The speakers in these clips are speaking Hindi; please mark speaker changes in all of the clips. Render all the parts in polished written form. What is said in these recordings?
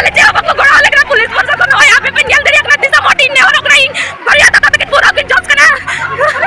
Speaker 1: आले जेवा को गोड़ा लेकर पुलिस प्रशासन हो यहाँ पे पेंडियल दरिया का दिशा मोटी ने और ओकरा इन बढ़िया दादा के पूरा के जज करा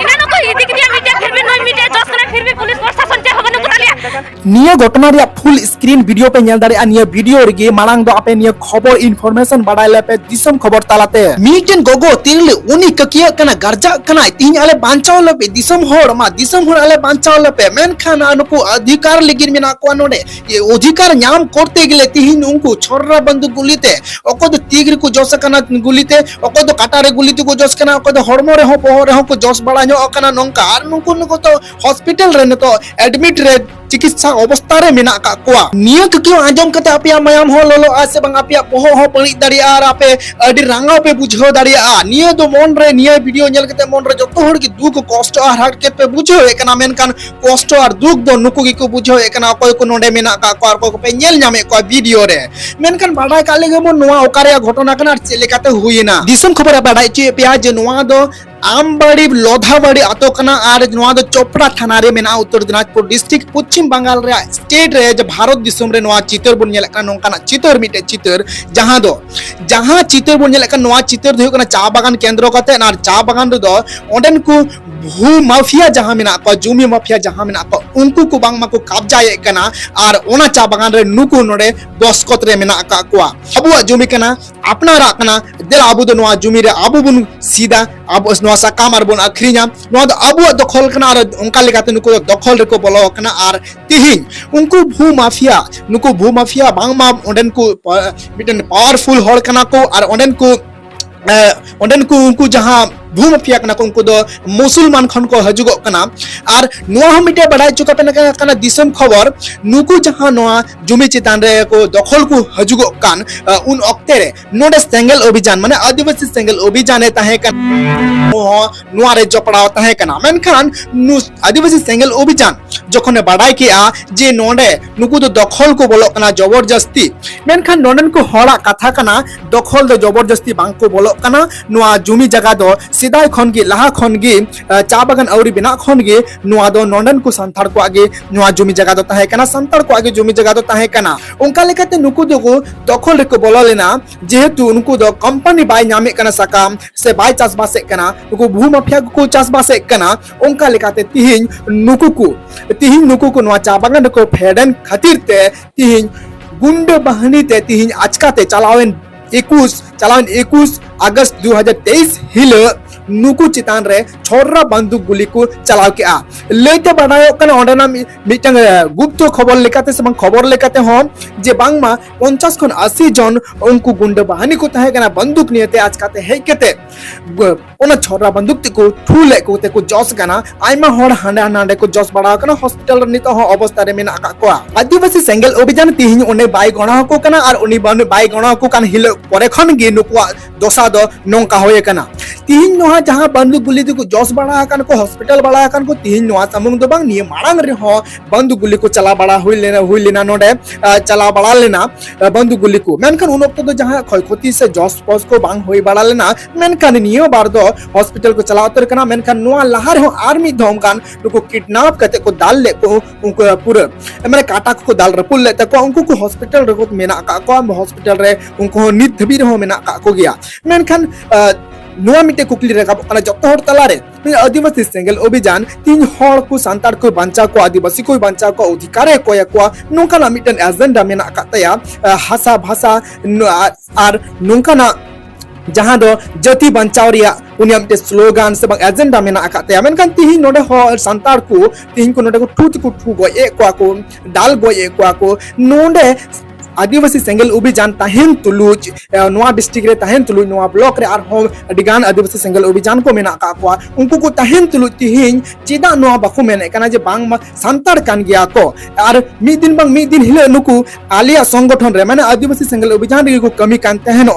Speaker 1: इना न को इदिक दिया मीडिया फिर भी नय मीडिया जज करा फिर भी पुलिस प्रशासन जे हगन को लिया
Speaker 2: निया घटना रे फुल स्क्रीन वीडियो पे नेल दारे निया वीडियो रे मांग दो आपे निया खबर इनफॉरमेशन बाडाय लेपे दिसम खबर तालाते मीजन गोगो तिरले उनी ककिया कना गर्जा कना तीन आले बांचाव लेपे दिसम होड़ मा दिसम होड़ आले बांचाव लेपे मेन खाना नुकु अधिकार लेगिन मेना को नोडे ये अधिकार ᱧᱟᱢ করতে গেলে তিহিন উনকু ছররা বন্দুক গুলিতে অকদ তিগরি কো জস কানা গুলিতে অকদ কাটারে গুলিতে কো জস কানা অকদ হড়মরে হ পহরে হ কো জস বাড়াño কানা নংকা আর নুকু নুকু তো হসপিটাল রে তো এডমিট রে চিকিৎসা অবস্থা রে মেনা কা কোয়া নিয়া কিও আজম কতে আপিয়া মায়াম হ ললো আছে বাং আপিয়া পহ হ পড়ি দাড়িয়া আর আপে আডি রাঙ্গাও পে বুঝো দাড়িয়া নিয়া তো মন রে নিয়া ভিডিও নেল কতে মন রে যত হড় কি দুঃখ কষ্ট আর হাট কে পে বুঝো একনা মেনকান কষ্ট আর দুঃখ দ নুকু কি কো বুঝো একনা অকয় কো নোডে মেনা কা কো আর কো পে নেল ᱧᱟᱢে ᱠᱚ ᱵᱷᱤᱰᱤᱭᱳ ᱨᱮ ᱢᱮᱱᱠᱷᱟᱱ ᱵᱟᱰᱟᱭ ᱠᱟᱜ ᱞᱮᱜᱮ ᱵᱚᱱ ᱱᱚᱣᱟ ᱚᱠᱟᱨᱮ ᱜᱷᱚᱴᱚᱱᱟ ᱠᱟᱱᱟ ᱟᱨ ᱪᱮᱫ ᱞᱮᱠᱟᱛᱮ ᱦᱩᱭᱮᱱᱟ ᱫᱤᱥᱚᱢ ᱠᱷᱚᱵᱚᱨ ᱵᱟᱰᱟᱭ ᱪᱚᱭ ᱯᱮᱭᱟ ᱡᱮ ᱱᱚᱣᱟ ᱫᱚ আমবাড়ি লোধাবাড়ি আতো কানা আর নোয়া দ চোপড়া থানা রে মেনা উত্তর দিনাজপুর ডিস্ট্রিক্ট পশ্চিম বাঙ্গাল রে স্টেট রে যে ভারত দিসম রে নোয়া চিতর বন নেল কানা নংকানা চিতর মিটে চিতর জাহাं চিতর বন নেল কানা নোয়া চিতর দো কানা চা বাগান কেন্দ্র কাতে আর চা বাগান রে দো ওডেন কু ভূ মাফিয়া জাহাं মেনা को জমি মাফিয়া জাহাं মেনা को उनको को बांग मा को कब्जाए कना और ओना चा बागान रे नुकु नोडे बस्कत रे मेना का कोआ अबुआ जमी कना अपनारा कना देल आबु दो नोआ जमी रे आबु बुन सीधा आबु नोआ सा कामार बुन अखरिया नोआ दो आबुआ दखल कना और उनका लेकाते नुकु दखल रे को बोलो कना और तिहिन उनको भू माफिया बांग मा ओडेन को मिटन पावरफुल हॉल कना को और ओडेन को उनको जहां भू माफिया कना को उनको दो मुसलमान खन को हजुगो कना और नोआ हम मिटे बडाय चुका पे कना दिसम खबर नुकु जहां नोआ जुमी चितान रे को दखल को हजुगो कान उन अक्ते रे नोडे सेंगल अभियान माने आदिवासी सेंगल अभियान ताहे कन नोआ रे जपड़ाव ताहे कना मेनखान आदिवासी सेंगल अभियान जखने बडाय किया जे नोडे नुकु दो दखल को बोलो कना जबरदस्ती मेनखान नोडन को हड़ा कथा कना दखल दो जबरदस्ती बांग को बोलो कना नोआ जुमी जगह दो सिदाय खनगी लाहा खनगी चा बागान औरी बिना खनगी नुआ दो नोंडन को संतार को आगे नुआ जमी जगह दो ताहे कना संतार को आगे जमी जगह दो ताहे कना उनका लेकाते नुकु दो दखल रे को बोला लेना जेहेतु उनको दो कंपनी बाय नामे कना सकाम से बाय चासबासे कना उनको भू माफिया को चासबासे कना उनका लेकाते तिहिन नुकु को नुआ चा बागान को फेडन खातिर ते तिहिन गुंड बहनी ते तिहिन आजकाते चलावेन 21 अगस्त 2023 हिल नुकु चितान रे छोरा बंदूक गुली को चलाव के आ लेते बढ़ायो कना ओडना मिटंग गुप्त खबर लेकाते से खबर लेकाते हो जे बांगमा 50 खन 80 जन उनको गुंड बहानी को तहे कना बंदूक नियते आज काते है केते ओना छोरा बंदूक को ठुले को ते को जस कना आइमा होड़ हांडा नांडे को जस बढ़ाव कना हॉस्पिटल नितो हो अवस्था रे मेना का को आदिवासी सेंगल अभियान तिहिन ओने बाय गणा को कना और उनी बाय गणा को कान हिल परे खन गे नुकुआ दोसा दो नोंका होए कना तिहिन नोहा जहां बंदूक गुली को जस बड़ा कान को हॉस्पिटल बड़ा कान को तिहिन नोहा समंग दो बांग निये मांग रे हो बंदूक गुली को चला बड़ा हुई लेना नोडे चला बड़ा लेना बंदूक गुली को मेनखान उन वक्त तो जहां क्षयक्षति से जस पस को बांग होई बड़ा लेना मेनखान निये बार दो हॉस्पिटल को चला उतर कना मेनखान नोहा लहार हो आर्मी धोम कान को किडनैप करते को दाल ले को उनको पूरा माने काटा को दाल रपुल ले तक उनको को हॉस्पिटल रे को मेना का को हॉस्पिटल रे उनको नित धबी रे हो मेना का को गया मेनखान नोआ मिटे कुकली रे का जत्तो हर तलारे आदिवासी सेंगल अभियान 3 हर को संतार को बंचा को आदिवासी को बंचा को अधिकार को नोंकाना मिटन एजेंडा मेना कातया हासा भाषा आर नोंकाना जहां दो जति बंचाव रिया उनिया मिटे स्लोगान से बंग एजेंडा मेना कातया मेनखान तिहिन नोडे हो संतार को तिहिन को नोडे को ठू गो ए को दाल गो ए को नोडे आदिवासी सेंगल अभियान ताहेन तुलुज नोआ डिस्ट्रिक्ट रे ताहेन तुलुज नोआ ब्लॉक रे आर हो डिगान आदिवासी सेंगल अभियान को मेना का को उनको को ताहेन तुलुज तिहिन चिदा नोआ बाखु मेने कना जे बांग संतार कान गया को आर मी दिन हिले नुकु आलिया संगठन रे माने आदिवासी सेंगल अभियान रे को कमी कान ताहेन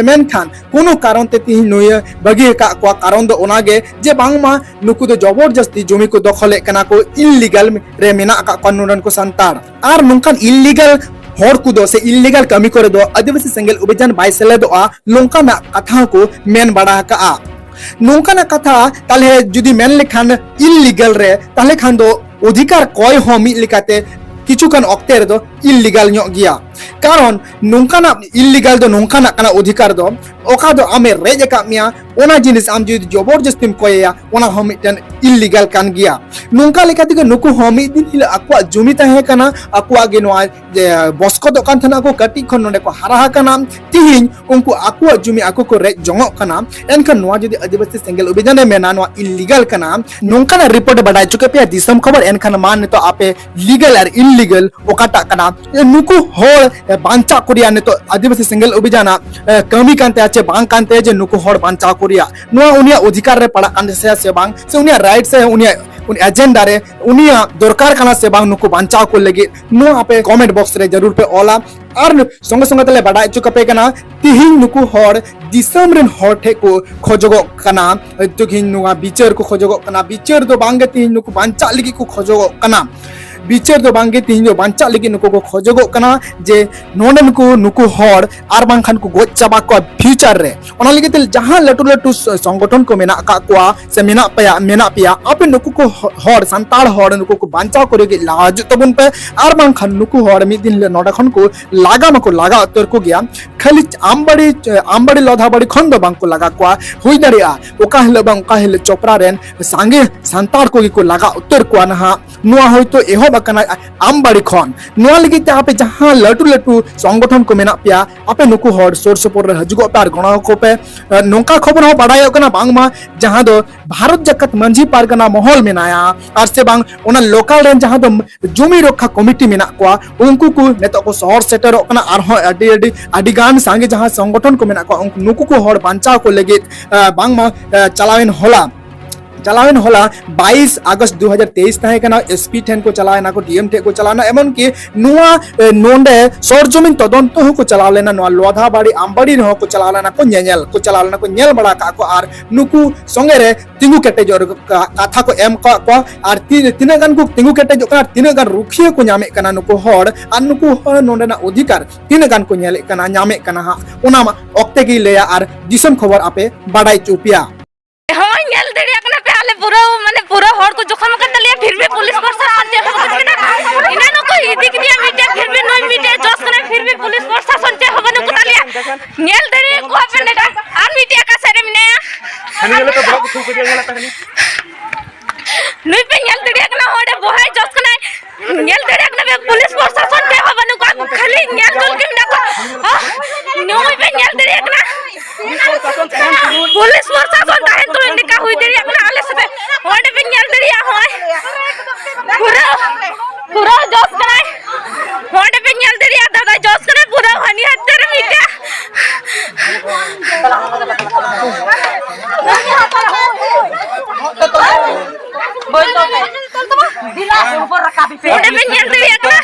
Speaker 2: मेनखान कोनो कारण ते तिहिन नोय बगे का को कारण दो ओनागे जे बांग मा नुकु दो जबरदस्ती जमी को दखले कना को इलीगल रे मेना का कानून को संतार आर नोंकान इलीगल हर को दो से इलीगल कमी करे दो आदिवासी सेंगल अभियान बाय सेले दो लोंका ना कथा को मेन बड़ा का नोंका ना कथा ताले जुदी मेन लेखान इलीगल रे ताले खान दो अधिकार कोय हो मि लिकाते किचुकान अक्ते रे दो इलीगल ᱧᱚᱜ गिया कारण नोंकाना इलीगल दो नोंकाना कना अधिकार दो ओका दो आमे रेज का मिया ओना जिनिस आम जुदी जबरदस्तीम कोया ओना हम मिटन इलीगल कान गिया नोंका लेकाते के नुकु हम दिन हिल अक्वा जुमी ताहे कना अक्वा गे नोआ बस्को दो कान थना को कटी खन नोडे को हारा कना तिहिन उनको अक्वा जुमी अको को रेज जंगो कना एनखन नोआ जुदी आदिवासी सेंगल अभियान मेना नोआ इलीगल कना नोंकाना रिपोर्ट बडाय चुके पे दिसम खबर एनखन मान तो आपे लीगल और इलीगल ओकाटा कना नुकु होर बांचा कोरिया ने तो आदिवासी सेंगल अभियान कमी कानते आचे बांग कानते जे नुकु होर बांचा कोरिया नोआ उनिया अधिकार रे पड़ा कान से बांग से उनिया राइट से उनिया उन एजेंडा रे उनिया दरकार काना से बांग नुकु बांचा को लगे नो आपे कमेंट बॉक्स रे जरूर पे ओला और संगे संगे तले बड़ा चुका पे कना तिहिन नुकु होर दिसम रेन होर ठे को खोजगो कना तुहिन नुआ बिचार को खोजगो कना बिचार दो बांगे तिहिन नुकु बांचा लगी को खोजगो कना बिचार दो बांगे तीन जो बांचा लगी नुको को खोजगो कना जे नोंडन को नुको होर आर बांखान को गोच चाबा को फ्यूचर रे ओना लगे तिल जहां लटू लटू संगठन को मेना का कोआ से मेना पिया आपे नुको को होर संताल होर नुको को बांचा करे के लाज तबन पे आर बांखान नुको होर मी दिन नोडा खन को लागा उत्तर को गया खाली आमबड़ी लोधा बड़ी खन दो बांग को लगा कोआ हुई दरिया ओका हिल बांग का हिल चोपरा रेन सांगे संताल को लगा उत्तर को ना नुआ होय तो एहो बकना आमबाड़ी खन नुआ लगी ते आपे जहां लटू लटू संगठन को मेना पिया आपे नुकु होर सोर सपोर रे हजुगो पे आर गणा को पे नोंका खबर हो बडायो कना बांग मा जहां दो भारत जकत मंझी पारगना महल मेनाया आर से बांग ओना लोकल रेन जहां दो जुमी रक्षा कमिटी मेना कोआ उनको को नेतो को शहर सेटर कना आर हो अडी गान सांगे जहां संगठन को मेना को नुकु को होर बांचा को लगे बांग मा चलावेन होला 22 अगस्त 2023 ताहे कना एसपी ठेन को चलाए ना को डीएम ठे को चलाना एमन की नुआ नोंडे सोर जमीन तदंत हो को चला लेना नुआ लोधा बाड़ी आमबाड़ी हो को चला लेना को नेल को चला लेना को नेल बड़ा का को आर नुकु संगे रे तिंगु केटे जोर कथा को एम को आर तिना गान को तिंगु केटे जो का तिना गान रुखिए को न्यामे कना नुकु होड़ आर नुकु होड़ नोंडे ना अधिकार तिना गान को नेले कना न्यामे कना हा ओना ओक्ते की लेया आर दिसम खबर आपे बाडाई चुपिया
Speaker 1: हाँ नेल दरिया कना पे आले पूरा होड़ को जोखम कर लिया फिर भी पुलिस प्रशासन इना न को इदिक दिया मीटे फिर भी नोई मीटे जोस करे फिर भी पुलिस प्रशासन चे होबन को लिया नेल दरिया को अपन ने आर मीटे का सरे मिने हनी गले तो ब्लॉक थू करिया गला तनी नोई पे नेल दरिया कना होड़े बोहाय जोस कना नेल दरिया कना पुलिस प्रशासन चे होबन को खाली नेल दल के मिना को नोई पे नेल दरिया कना पुलिस प्रशासन ताहे तो इनका हुई दरिया कना आले से होड़े पे नेल दरिया होय पूरा जोस कना होड़े पे नेल दरिया दादा जोस कना पूरा हनी हत्तर मीटे होड़े पे नेल दरिया कना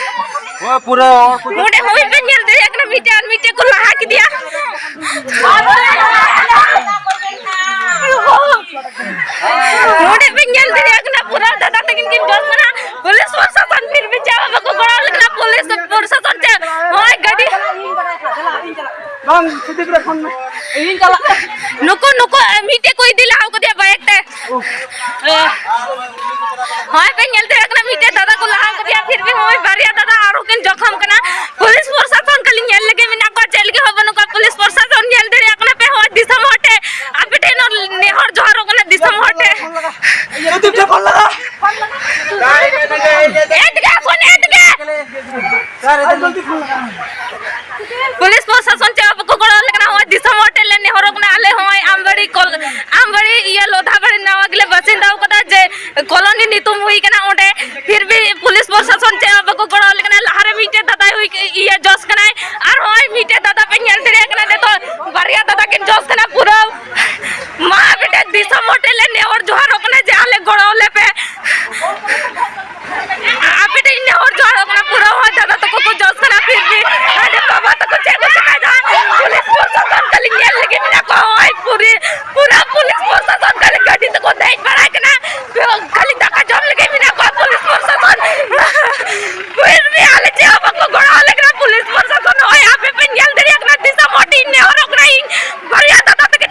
Speaker 1: वो पूरा होड़े होई पे नेल दरिया कना मीटे को लहा के दिया होड़े पे नेल दरिया कना पूरा दादा तकिन किन जोस कना पुलिस प्रशासन फिर भी जावा को गड़ा लगना पुलिस प्रशासन से होय गाड़ी बांग सीधे रे फोन में इन चला नुको मीटे कोई दिला को दिया बाइक ते होय पे नेल दरिया कना मीटे दादा को लहा को दिया फिर भी होय बारिया दादा आरो किन जखम कना पुलिस प्रशासन कली नेल लगे बिना को जेल के होबन को पुलिस प्रशासन नेल दरिया कना पे होय दिसम हटे आपटे न नेहर जोहर कना दिसम हटे ये तो फोन लगा पुलिस प्रशासन चे अब को गड़ा लगना हो दिसम होटल ने हरक ना आले होय आमबड़ी ये लोधा बड़ी नावगले बसिंदा कदा जे कॉलोनी नितुम हुई कना ओडे फिर भी पुलिस प्रशासन चे अब को गड़ा लगना लहारे मीटे दादा हुई ये जोस कना और होय मीटे दादा पे नेल दरिया कना दे तो बारिया दादा के जोस कना पूरा मां बेटा दिसम होटल ने और जोहर कना जे आले गड़ोले पे आपटे ने और जोहर कना पूरा हो दादा तो को जोस कना फिर भी अरे बाबा तो को चेक का पुलिस प्रशासन कली नेल लगे बिना को होय पूरा पुलिस प्रशासन कली गाड़ी तो को नहीं पड़ा कना खाली धक्का जम लगे बिना को पुलिस प्रशासन फिर भी आले जे अब को गड़ा लगना पुलिस प्रशासन होय आपे पे नेल दरिया कना दिशा मोटी ने और ओकरा बढ़िया दादा तक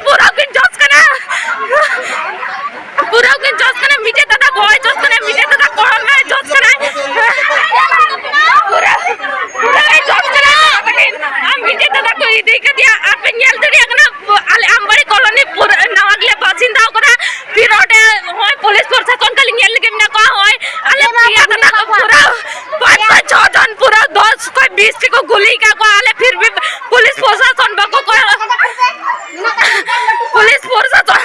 Speaker 1: इदी के दिया आपे नेल दड़ी कना आले आमबाड़ी कॉलोनी पूरा नवागले बासिंदा करा फिर ओटे होय पुलिस प्रशासन कल नेल के ना का होय आले पिया कना पूरा 5-6 जन पूरा 10 कोई 20 को गोली का को आले फिर भी पुलिस प्रशासन बको पुलिस प्रशासन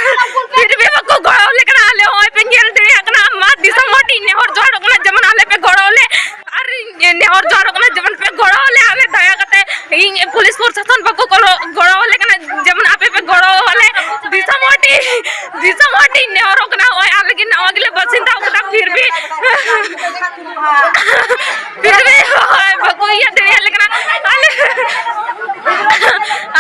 Speaker 1: फिर भी बको गड़ो लेकर आले होय पे नेल दड़ी कना मा दिशा मोटी ने और जोड़ कना जमन आले पे गड़ोले अरे ने और जोड़ कना जमन पे गड़ोले आले दया करते पुलिस प्रशासन बको गड़ोले कना जमन आपे पे गड़ोले दिशा मोटी ने और कना होय आले के नवागले बसिंदा कना फिर भी होय बको ये दड़ी लेकना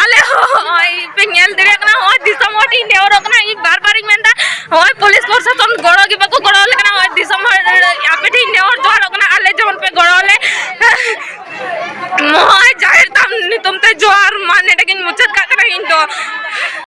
Speaker 1: आले होय पे नेल दड़ी कना होय दिशा मोटी ने और कना ई बार-बार मेंदा होय पुलिस प्रशासन गड़ो के बको गड़ो लेकना होय दिशा आपे ठीक ने और जोड़ कना आले जमन पे गड़ोले मोय जाहिर तुम ते जोर माने लेकिन मुझे का करा इन तो